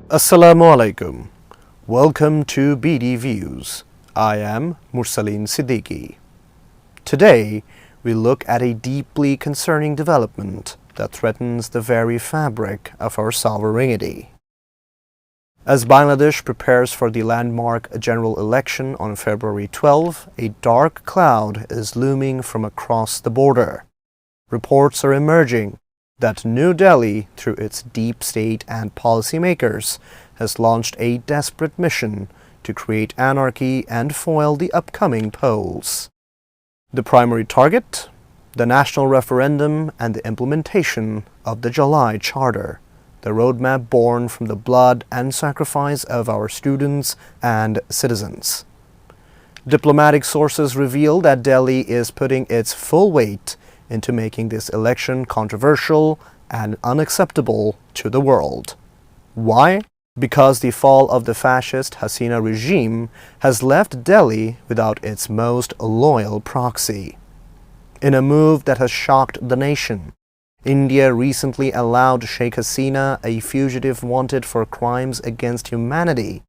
Assalamu alaikum. Welcome to BD Views. I am Mursaleen Siddiqui. Today, we look at a deeply concerning development that threatens the very fabric of our sovereignty. As Bangladesh prepares for the landmark general election on February 12, a dark cloud is looming from across the border. Reports are emerging that New Delhi, through its deep state and policymakers, has launched a desperate mission to create anarchy and foil the upcoming polls. The primary target? The national referendum and the implementation of the July Charter, the roadmap born from the blood and sacrifice of our students and citizens. Diplomatic sources reveal that Delhi is putting its full weight into making this election controversial and unacceptable to the world. Why? Because the fall of the fascist Hasina regime has left Delhi without its most loyal proxy. In a move that has shocked the nation, India recently allowed Sheikh Hasina, a fugitive wanted for crimes against humanity,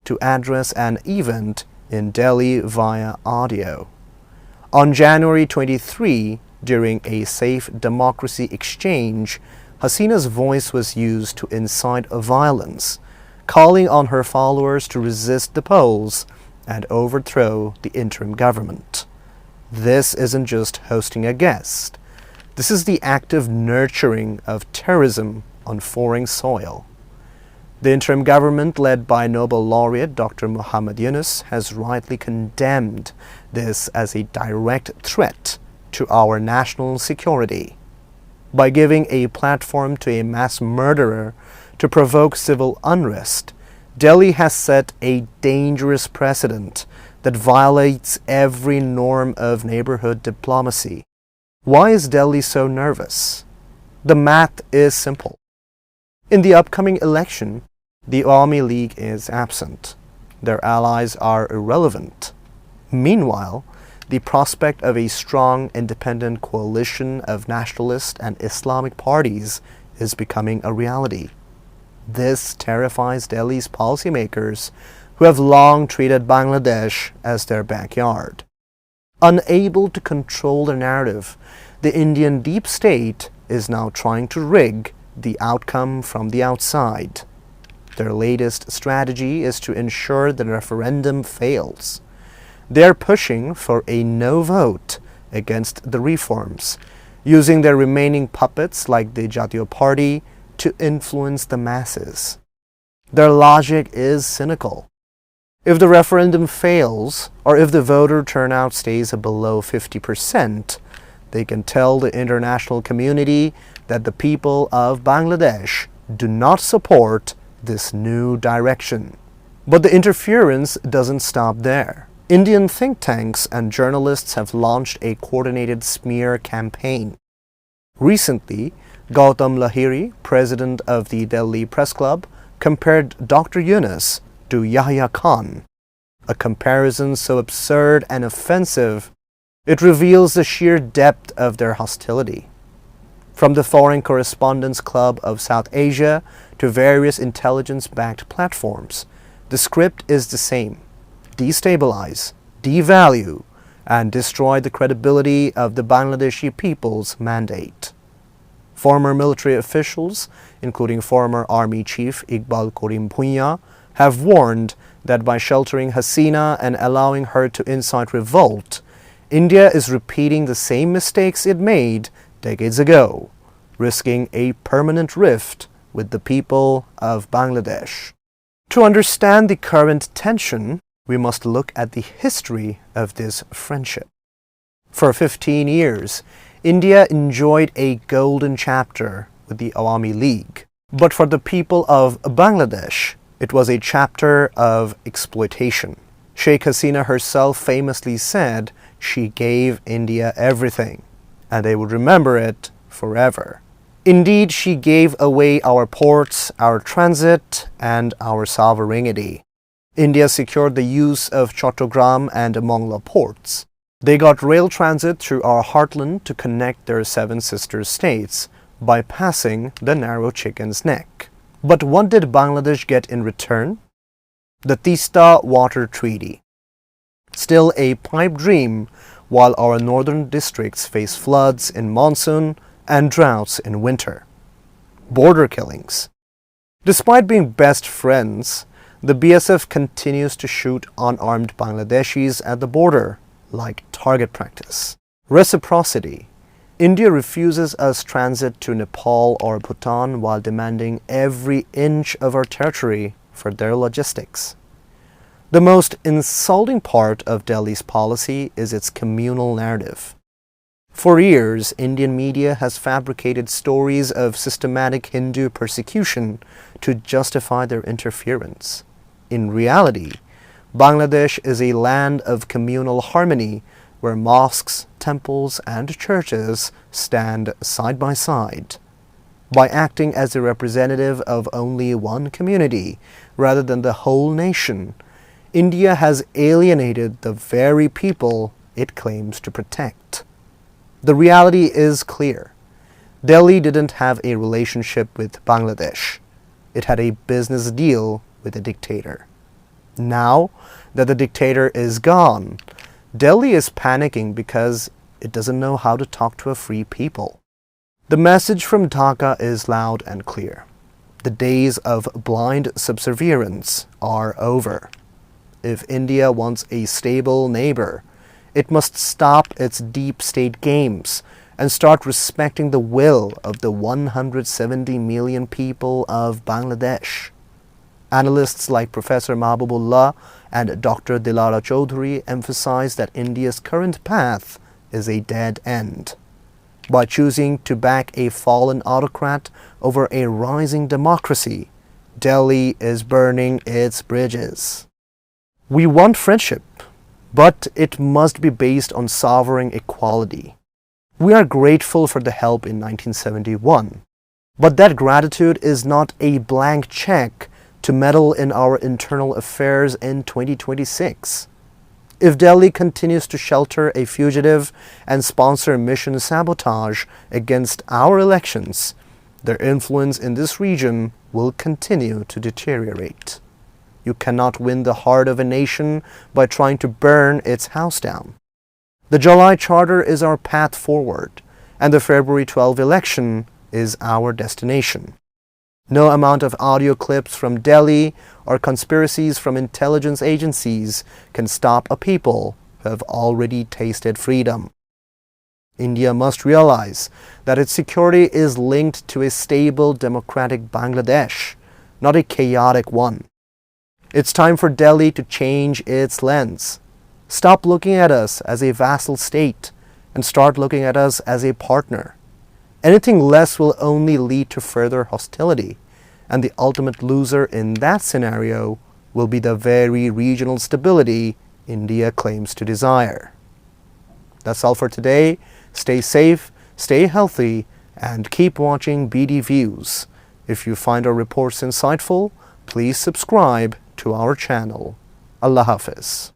to address an event in Delhi via audio. On January 23, during a safe democracy exchange, Hasina's voice was used to incite violence, calling on her followers to resist the polls and overthrow the interim government. This isn't just hosting a guest. This is the active nurturing of terrorism on foreign soil. The interim government, led by Nobel laureate Dr. Muhammad Yunus, has rightly condemned this as a direct threat to our national security. By giving a platform to a mass murderer to provoke civil unrest, Delhi has set a dangerous precedent that violates every norm of neighborhood diplomacy. Why is Delhi so nervous? The math is simple. In the upcoming election, the Awami League is absent. Their allies are irrelevant. Meanwhile, the prospect of a strong independent coalition of nationalist and Islamic parties is becoming a reality. This terrifies Delhi's policymakers, who have long treated Bangladesh as their backyard. Unable to control the narrative, the Indian deep state is now trying to rig the outcome from the outside. Their latest strategy is to ensure the referendum fails. They are pushing for a no vote against the reforms, using their remaining puppets like the Jatiyo Party to influence the masses. Their logic is cynical. If the referendum fails, or if the voter turnout stays below 50%, they can tell the international community that the people of Bangladesh do not support this new direction. But the interference doesn't stop there. Indian think tanks and journalists have launched a coordinated smear campaign. Recently, Gautam Lahiri, president of the Delhi Press Club, compared Dr. Yunus to Yahya Khan, a comparison so absurd and offensive, it reveals the sheer depth of their hostility. From the Foreign Correspondents Club of South Asia to various intelligence-backed platforms, the script is the same: destabilize, devalue, and destroy the credibility of the Bangladeshi people's mandate. Former military officials, including former Army Chief Iqbal Karim Bhuyya, have warned that by sheltering Hasina and allowing her to incite revolt, India is repeating the same mistakes it made decades ago, risking a permanent rift with the people of Bangladesh. To understand the current tension, we must look at the history of this friendship. For 15 years, India enjoyed a golden chapter with the Awami League. But for the people of Bangladesh, it was a chapter of exploitation. Sheikh Hasina herself famously said she gave India everything, and they would remember it forever. Indeed, she gave away our ports, our transit, and our sovereignty. India secured the use of Chattogram and Mongla ports. They got rail transit through our heartland to connect their seven sister states, bypassing the narrow chicken's neck. But what did Bangladesh get in return? The Tista Water Treaty. Still a pipe dream while our northern districts face floods in monsoon and droughts in winter. Border killings. Despite being best friends, the BSF continues to shoot unarmed Bangladeshis at the border like target practice. Reciprocity. India refuses us transit to Nepal or Bhutan while demanding every inch of our territory for their logistics. The most insulting part of Delhi's policy is its communal narrative. For years, Indian media has fabricated stories of systematic Hindu persecution to justify their interference. In reality, Bangladesh is a land of communal harmony where mosques, temples, and churches stand side by side. By acting as a representative of only one community rather than the whole nation, India has alienated the very people it claims to protect. The reality is clear. Delhi didn't have a relationship with Bangladesh. It had a business deal with a dictator. Now that the dictator is gone, Delhi is panicking because it doesn't know how to talk to a free people. The message from Dhaka is loud and clear. The days of blind subservience are over. If India wants a stable neighbor, it must stop its deep state games and start respecting the will of the 170 million people of Bangladesh. Analysts like Professor Mahbubullah and Dr. Dilara Chaudhary emphasize that India's current path is a dead end. By choosing to back a fallen autocrat over a rising democracy, Delhi is burning its bridges. We want friendship, but it must be based on sovereign equality. We are grateful for the help in 1971, but that gratitude is not a blank check to meddle in our internal affairs in 2026. If Delhi continues to shelter a fugitive and sponsor mission sabotage against our elections, their influence in this region will continue to deteriorate. You cannot win the heart of a nation by trying to burn its house down. The July Charter is our path forward, and the February 12 election is our destination. No amount of audio clips from Delhi or conspiracies from intelligence agencies can stop a people who have already tasted freedom. India must realize that its security is linked to a stable democratic Bangladesh, not a chaotic one. It's time for Delhi to change its lens. Stop looking at us as a vassal state and start looking at us as a partner. Anything less will only lead to further hostility, and the ultimate loser in that scenario will be the very regional stability India claims to desire. That's all for today. Stay safe, stay healthy, and keep watching BD Views. If you find our reports insightful, please subscribe to our channel. Allah Hafiz.